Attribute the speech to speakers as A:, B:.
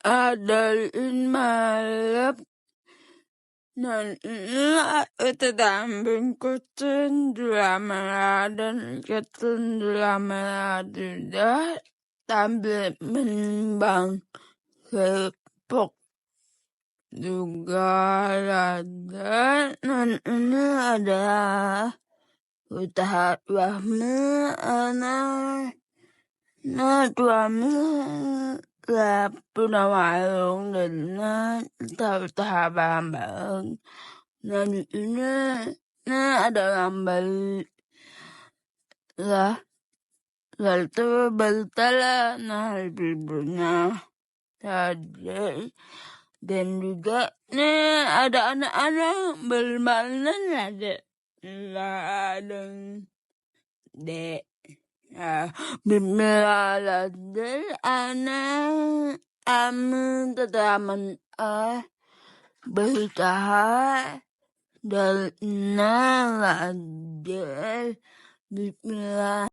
A: Adalin malap nan itadambing kutun dulamaladan katun dulamalada tampil menimbang sepok juga ada nan ini adalah usaha suami anak tuami là puna warung dan tahu barang dan ini ada lambat lah lalu bertala ibunya tadi dan juga ada anak-anak bermain ada ladang dek Bimalaladel anak amin tetaman bertahan dan naladel Bismillah